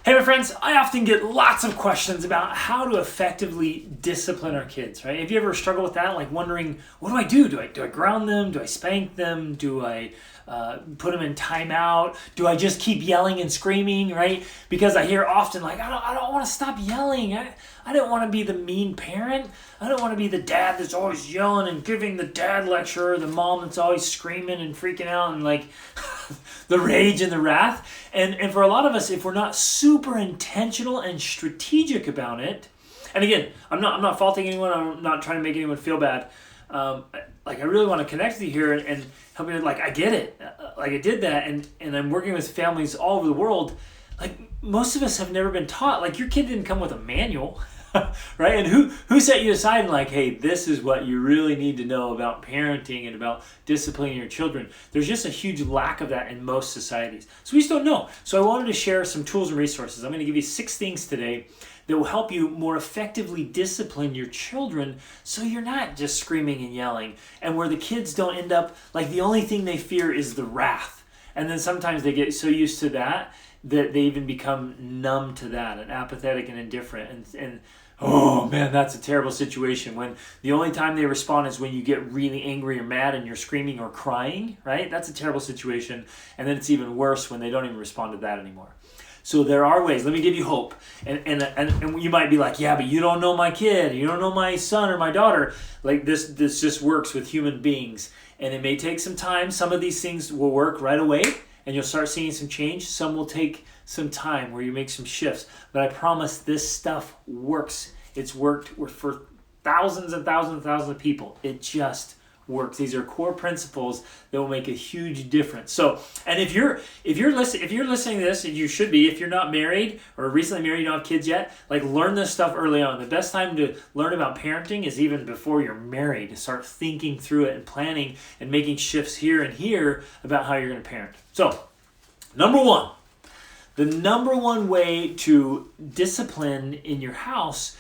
Hey, my friends, I often get lots of questions about how to effectively discipline our kids, right? Have you ever struggled with that? Like wondering, what do I do? Do I ground them? Do I spank them? Do I put them in timeout? Do I just keep yelling and screaming, right? Because I hear often like, I don't want to stop yelling. I don't want to be the mean parent. I don't want to be the dad that's always yelling and giving the dad lecture, or the mom that's always screaming and freaking out and like the rage and the wrath. And for a lot of us, if we're not super intentional and strategic about it, and again, I'm not faulting anyone. I'm not trying to make anyone feel bad. Like I really want to connect with you here and help you. Like I get it. Like I did that, and I'm working with families all over the world. Like most of us have never been taught. Like your kid didn't come with a manual. Right? And who set you aside and like, hey, this is what you really need to know about parenting and about disciplining your children? There's just a huge lack of that in most societies. So we just don't know. So I wanted to share some tools and resources. I'm going to give you 6 things today that will help you more effectively discipline your children so you're not just screaming and yelling, and where the kids don't end up like the only thing they fear is the wrath. And then sometimes they get so used to that they even become numb to that and apathetic and indifferent. And oh man, that's a terrible situation when the only time they respond is when you get really angry or mad and you're screaming or crying, right? That's a terrible situation. And then it's even worse when they don't even respond to that anymore. So there are ways. Let me give you hope. And you might be like, yeah, but you don't know my kid. You don't know my son or my daughter. Like this just works with human beings. And it may take some time. Some of these things will work right away, and you'll start seeing some change. Some will take some time where you make some shifts. But I promise this stuff works. It's worked for thousands and thousands and thousands of people. It just works. These are core principles that will make a huge difference. So, and if you're listening to this, and you should be, if you're not married or recently married, you don't have kids yet, like learn this stuff early on. The best time to learn about parenting is even before you're married, to start thinking through it and planning and making shifts here and here about how you're going to parent. So, the number one way to discipline in your house,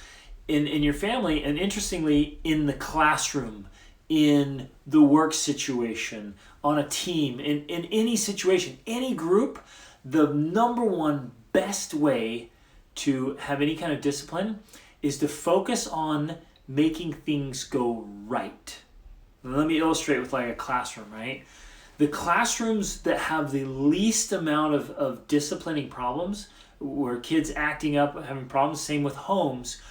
in your family, and interestingly, in the classroom, in the work situation, on a team, in any situation, any group, the number one best way to have any kind of discipline is to focus on making things go right. Now, let me illustrate with like a classroom, right? The classrooms that have the least amount of disciplining problems, where kids acting up, having problems, same with homes,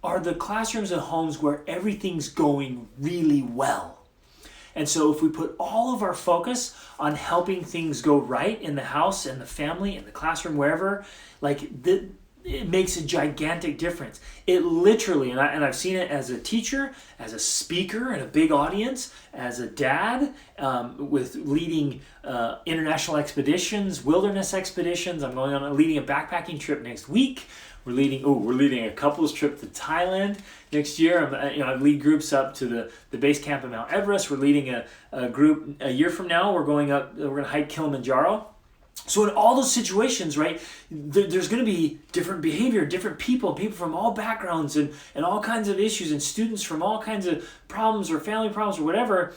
are the classrooms and homes where everything's going really well. And so if we put all of our focus on helping things go right in the house and the family and the classroom, wherever, it makes a gigantic difference. It literally, and I've seen it as a teacher, as a speaker in a big audience, as a dad, with leading international expeditions, wilderness expeditions. I'm leading a backpacking trip next week. We're leading a couples trip to Thailand next year. I lead groups up to the base camp of Mount Everest. We're leading a group a year from now. We're going to hike Kilimanjaro. So in all those situations, right, there's going to be different behavior, different people from all backgrounds and all kinds of issues, and students from all kinds of problems or family problems or whatever,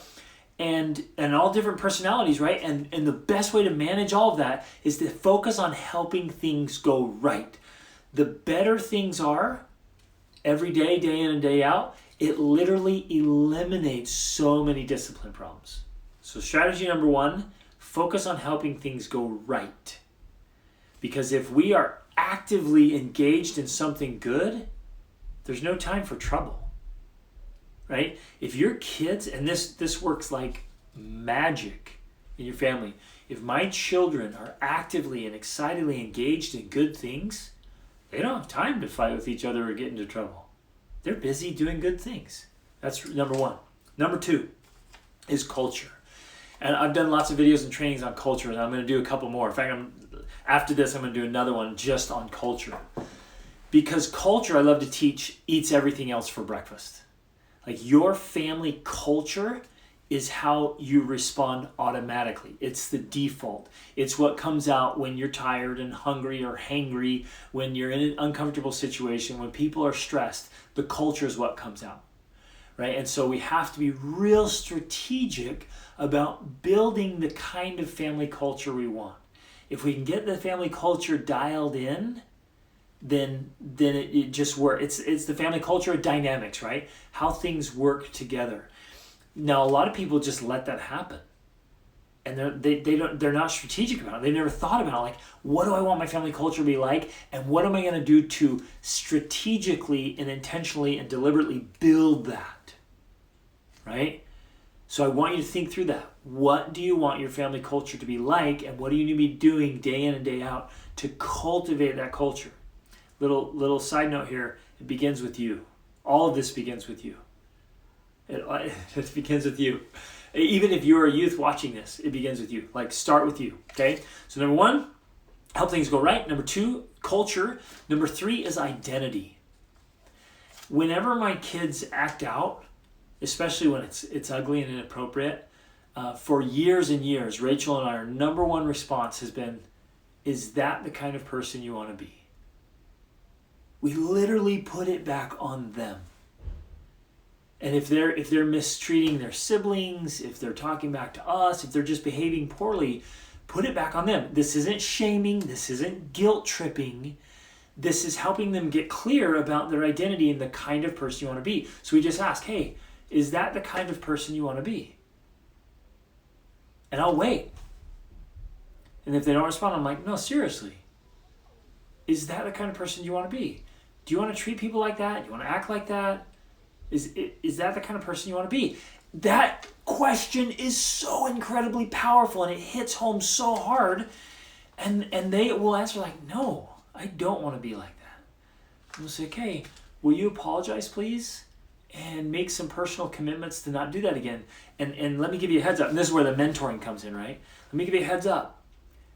and all different personalities, right? And the best way to manage all of that is to focus on helping things go right. The better things are every day, day in and day out, it literally eliminates so many discipline problems. So strategy number 1, focus on helping things go right. Because if we are actively engaged in something good, there's no time for trouble, right? If your kids, and this works like magic in your family, if my children are actively and excitedly engaged in good things, they don't have time to fight with each other or get into trouble. They're busy doing good things. That's number 1. Number 2 is culture. And I've done lots of videos and trainings on culture, and I'm going to do a couple more. In fact, after this, I'm going to do another one just on culture. Because culture, I love to teach, eats everything else for breakfast. Like your family culture is how you respond automatically. It's the default. It's what comes out when you're tired and hungry or hangry, when you're in an uncomfortable situation, when people are stressed. The culture is what comes out, right? And so we have to be real strategic about building the kind of family culture we want. If we can get the family culture dialed in, it just works. It's the family culture of dynamics, right? How things work together. Now, a lot of people just let that happen, and they're not strategic about it. They never thought about it, like, what do I want my family culture to be like, and what am I going to do to strategically and intentionally and deliberately build that, right? So I want you to think through that. What do you want your family culture to be like, and what do you need to be doing day in and day out to cultivate that culture? Little side note here, it begins with you. All of this begins with you. It begins with you. Even if you're a youth watching this, it begins with you. Like, start with you, okay? So number 1, help things go right. Number 2, culture. Number 3 is identity. Whenever my kids act out, especially when it's ugly and inappropriate, for years and years, Rachel and our number 1 response has been, is that the kind of person you want to be? We literally put it back on them. And if they're mistreating their siblings, if they're talking back to us, if they're just behaving poorly, put it back on them. This isn't shaming. This isn't guilt tripping. This is helping them get clear about their identity and the kind of person you want to be. So we just ask, hey, is that the kind of person you want to be? And I'll wait. And if they don't respond, I'm like, no, seriously. Is that the kind of person you want to be? Do you want to treat people like that? Do you want to act like that? Is that the kind of person you want to be? That question is so incredibly powerful, and it hits home so hard. And they will answer like, no, I don't want to be like that. And we'll say, okay, will you apologize, please? And make some personal commitments to not do that again. And let me give you a heads up. And this is where the mentoring comes in, right? Let me give you a heads up.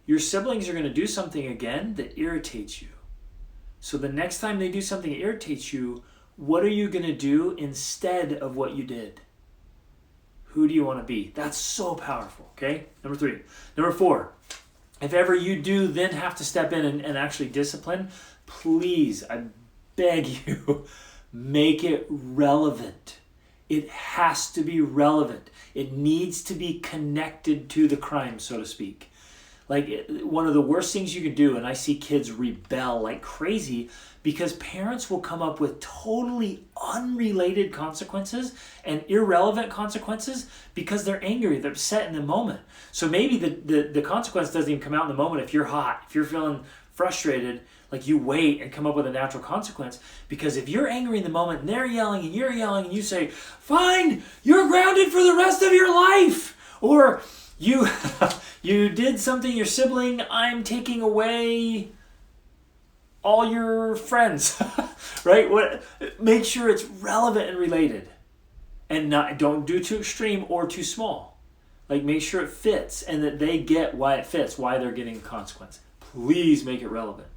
Your siblings are going to do something again that irritates you. So the next time they do something that irritates you, what are you going to do instead of what you did? Who do you want to be? That's so powerful, okay? Number 3. Number 4, if ever you do then have to step in and actually discipline, please, I beg you, make it relevant. It has to be relevant. It needs to be connected to the crime, so to speak. Like, one of the worst things you can do, and I see kids rebel like crazy because parents will come up with totally unrelated consequences and irrelevant consequences because they're angry, they're upset in the moment. So maybe the consequence doesn't even come out in the moment. If you're hot, if you're feeling frustrated, like, you wait and come up with a natural consequence. Because if you're angry in the moment and they're yelling and you're yelling and you say, fine, you're grounded for the rest of your life. Or you you did something, your sibling, I'm taking away all your friends, right? Make sure it's relevant and related, and don't do too extreme or too small. Like, make sure it fits and that they get why it fits, why they're getting a consequence. Please make it relevant.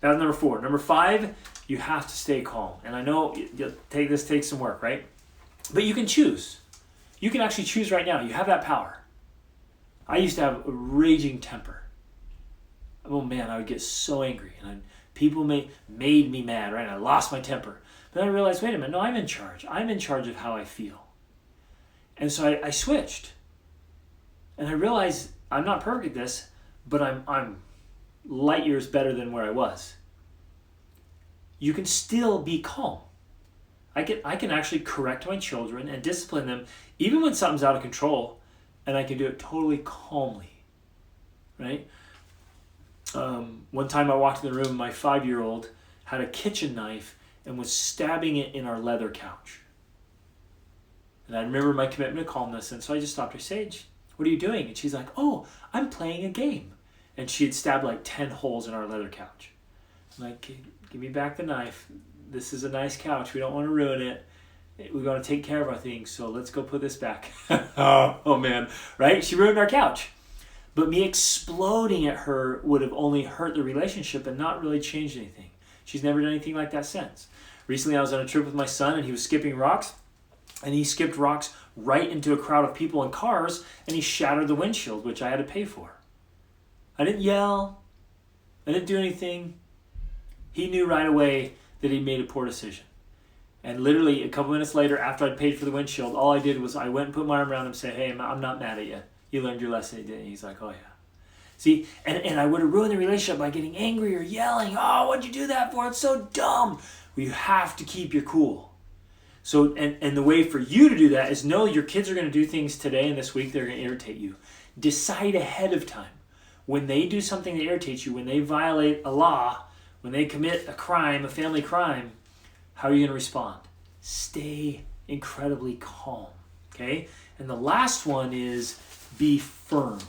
That's number 4. Number 5, you have to stay calm. And I know this takes some work, right? But you can choose. You can actually choose right now. You have that power. I used to have a raging temper. Oh man, I would get so angry, and people made me mad, right? I lost my temper. But then I realized, wait a minute, no, I'm in charge. I'm in charge of how I feel. And so I switched. And I realized I'm not perfect at this, but I'm light years better than where I was. You can still be calm. I can actually correct my children and discipline them even when something's out of control, and I can do it totally calmly, right? One time I walked in the room, my 5-year-old had a kitchen knife and was stabbing it in our leather couch. And I remember my commitment to calmness, and so I just stopped her. Sage, what are you doing? And she's like, oh, I'm playing a game. And she had stabbed like 10 holes in our leather couch. I'm like, give me back the knife. This is a nice couch. We don't want to ruin it. We're going to take care of our things, so let's go put this back. Oh man, right? She ruined our couch. But me exploding at her would have only hurt the relationship and not really changed anything. She's never done anything like that since. Recently I was on a trip with my son, and he was skipping rocks, and he skipped rocks right into a crowd of people and cars, and he shattered the windshield, which I had to pay for. I didn't yell. I didn't do anything. He knew right away that he made a poor decision. And literally a couple minutes later, after I'd paid for the windshield, all I did was I went and put my arm around him and said, hey, I'm not mad at you. You learned your lesson, didn't you? He's like, oh yeah. See, and I would have ruined the relationship by getting angry or yelling. Oh, what'd you do that for? It's so dumb. Well, you have to keep your cool. So, and the way for you to do that is know your kids are going to do things today and this week that are going to irritate you. Decide ahead of time. When they do something that irritates you, when they violate a law, when they commit a crime, a family crime, how are you going to respond? Stay incredibly calm, okay? And the last one is be firm.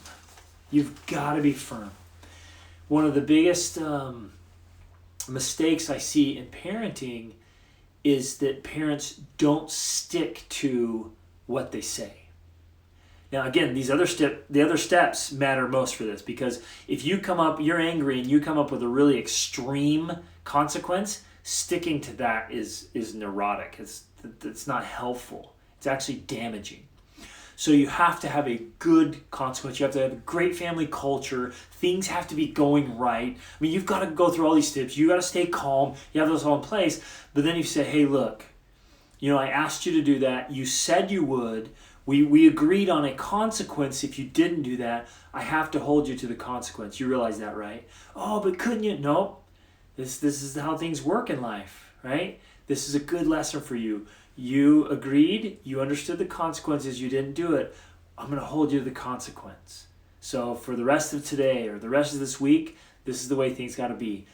You've got to be firm. One of the biggest mistakes I see in parenting is that parents don't stick to what they say. Now, again, the other steps matter most for this, because if you're angry and you come up with a really extreme consequence, sticking to that is neurotic. It's not helpful. It's actually damaging. So you have to have a good consequence. You have to have a great family culture. Things have to be going right. I mean, you've got to go through all these steps. You got to stay calm. You have those all in place. But then you say, hey, look, I asked you to do that. You said you would. We agreed on a consequence. If you didn't do that, I have to hold you to the consequence. You realize that, right? Oh, but couldn't you? No. This is how things work in life, right? This is a good lesson for you. You agreed, you understood the consequences, you didn't do it. I'm going to hold you to the consequence. So for the rest of today or the rest of this week, this is the way things got to be.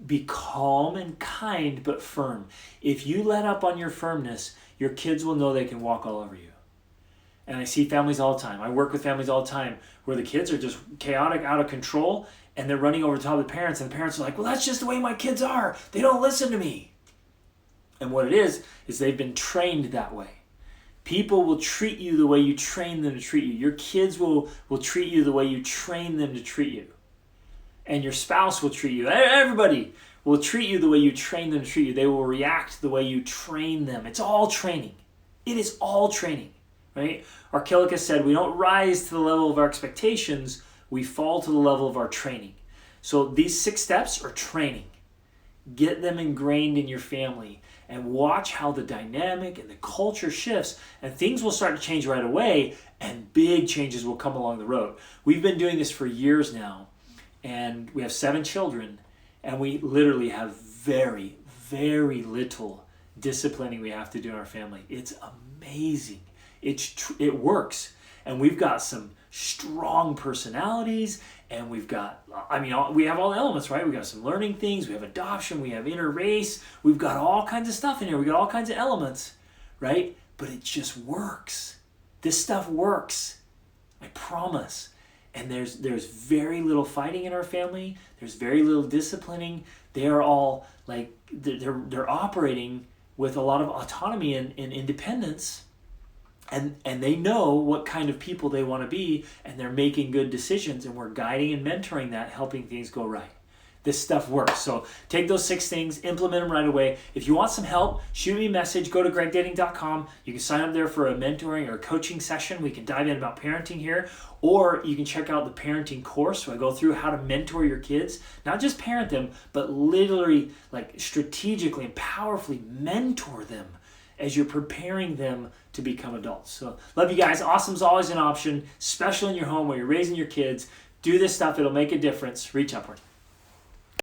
Be calm and kind, but firm. If you let up on your firmness, your kids will know they can walk all over you. And I see families all the time. I work with families all the time where the kids are just chaotic, out of control, and they're running over the top of the parents, and the parents are like, well, that's just the way my kids are. They don't listen to me. And what it is they've been trained that way. People will treat you the way you train them to treat you. Your kids will treat you the way you train them to treat you. And your spouse will treat you. Everybody will treat you the way you train them to treat you. They will react the way you train them. It's all training. It is all training, right? Archilochus said, we don't rise to the level of our expectations, we fall to the level of our training. So these 6 steps are training. Get them ingrained in your family and watch how the dynamic and the culture shifts, and things will start to change right away, and big changes will come along the road. We've been doing this for years now, and we have 7 children, and we literally have very, very little disciplining we have to do in our family. It's amazing. It works, and we've got some strong personalities, and we have all the elements, right? We've got some learning things, we have adoption, we have interrace, we've got all kinds of stuff in here, we've got all kinds of elements, right? But it just works. This stuff works, I promise. And there's very little fighting in our family, there's very little disciplining. They are all they're operating with a lot of autonomy and independence. And they know what kind of people they want to be, and they're making good decisions, and we're guiding and mentoring that, helping things go right. This stuff works. So take those 6 things, implement them right away. If you want some help, shoot me a message. Go to gregdating.com. You can sign up there for a mentoring or coaching session. We can dive in about parenting here. Or you can check out the parenting course where I go through how to mentor your kids. Not just parent them, but literally strategically and powerfully mentor them as you're preparing them to become adults. So love you guys. Awesome's always an option, especially in your home where you're raising your kids. Do this stuff. It'll make a difference. Reach upward.